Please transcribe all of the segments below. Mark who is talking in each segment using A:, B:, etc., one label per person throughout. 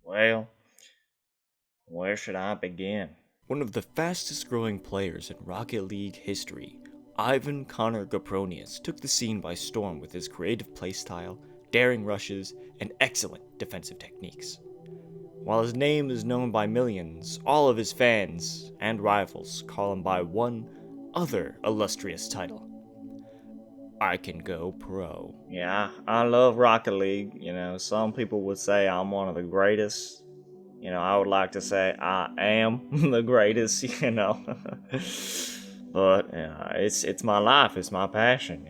A: Well, where should I begin?
B: One of the fastest growing players in Rocket League history, Ivan Connor Gapronius took the scene by storm with his creative playstyle, daring rushes, and excellent defensive techniques. While his name is known by millions, all of his fans and rivals call him by one other illustrious title: ICanGoPro.
A: Yeah, I love Rocket League. Some people would say I'm one of the greatest. I would like to say I am the greatest. But it's my life, it's my passion.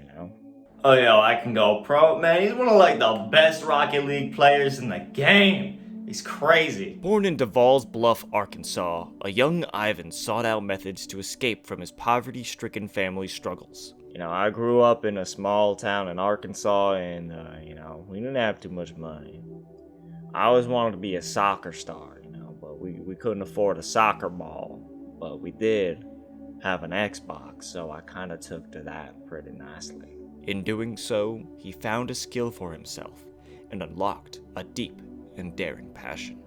C: Oh, yo, ICanGoPro, man, he's one of like the best Rocket League players in the game. He's crazy.
B: Born in Devall's Bluff, Arkansas, a young Ivan sought out methods to escape from his poverty-stricken family's struggles.
A: I grew up in a small town in Arkansas, and we didn't have too much money. I always wanted to be a soccer star, but we couldn't afford a soccer ball. But we did have an Xbox, so I kind of took to that pretty nicely.
B: In doing so, he found a skill for himself and unlocked a deep and daring passion.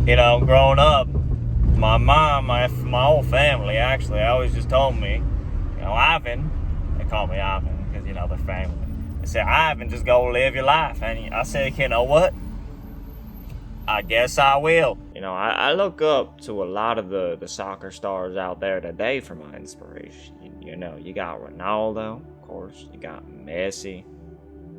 A: Growing up, my mom, my whole family actually always just told me, Ivan, they call me Ivan because, they're family. They said, Ivan, just go live your life. And I said, you know what? I guess I will. I look up to a lot of the soccer stars out there today for my inspiration. You got Ronaldo, of course. You got Messi.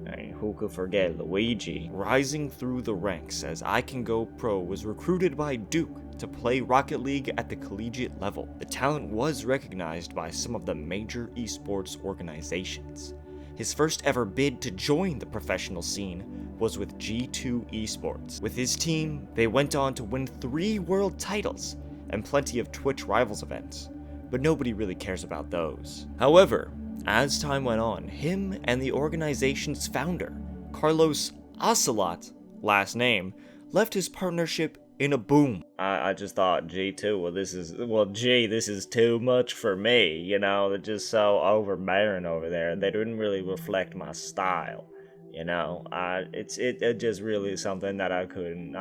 A: I mean, who could forget Luigi?
B: Rising through the ranks as ICanGoPro was recruited by Duke to play Rocket League at the collegiate level. The talent was recognized by some of the major esports organizations. His first ever bid to join the professional scene was with G2 Esports. With his team, they went on to win 3 world titles and plenty of Twitch Rivals events, but nobody really cares about those. However, as time went on, him and the organization's founder, Carlos Ocelot, last name, left his partnership in a boom.
A: I just thought G2, this is too much for me, they're just so overbearing over there. They didn't really reflect my style, it's just really something that I couldn't,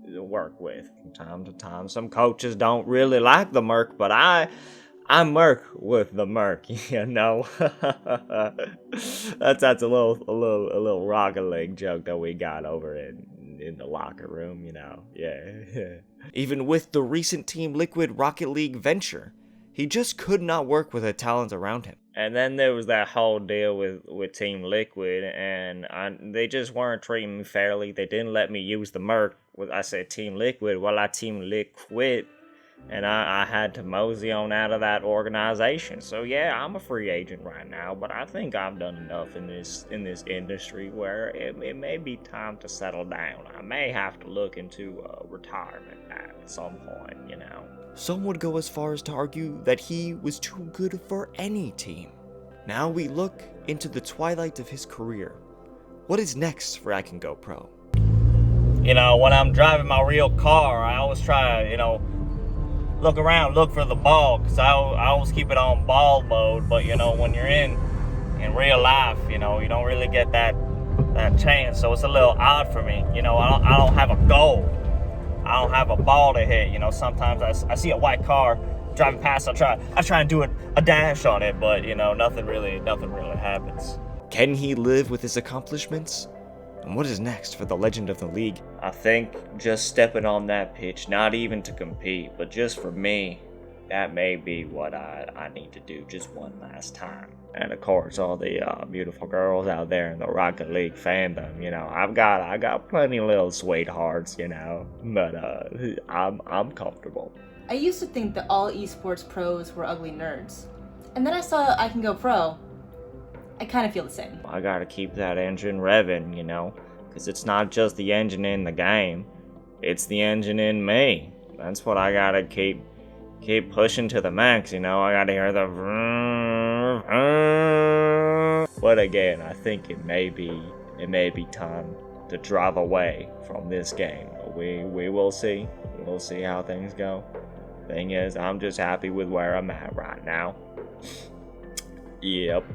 A: work with from time to time. Some coaches don't really like the Merc, but I murk with the Merc, That's a little Rocket League joke that we got over in the locker room, yeah.
B: Even with the recent Team Liquid Rocket League venture, he just could not work with the talent around him.
A: And then there was that whole deal with Team Liquid, and they just weren't treating me fairly. They didn't let me use the Merc. I said Team Liquid, well, I Team Liquid, and I had to mosey on out of that organization. So yeah, I'm a free agent right now, but I think I've done enough in this industry where it may be time to settle down. I may have to look into retirement at some point,
B: Some would go as far as to argue that he was too good for any team. Now we look into the twilight of his career. What is next for ICanGoPro?
A: When I'm driving my real car, I always try to, look around, look for the ball, because I always keep it on ball mode. But when you're in real life, you don't really get that chance. So it's a little odd for me. I don't have a goal. I don't have a ball to hit. Sometimes I see a white car driving past. I try and do a dash on it, but nothing really happens.
B: Can he live with his accomplishments? And what is next for the legend of the league?
A: I think just stepping on that pitch, not even to compete, but just for me, that may be what I need to do just one last time. And of course, all the beautiful girls out there in the Rocket League fandom, I got plenty of little sweethearts, but I'm comfortable.
D: I used to think that all esports pros were ugly nerds, and then I saw ICanGoPro. I kind of feel the same.
A: I gotta keep that engine revving, because it's not just the engine in the game, it's the engine in me. That's what I gotta keep pushing to the max, I gotta hear the vroom, vroom. But again, I think it may be time to drive away from this game. We will see. We'll see how things go. Thing is, I'm just happy with where I'm at right now. Yep.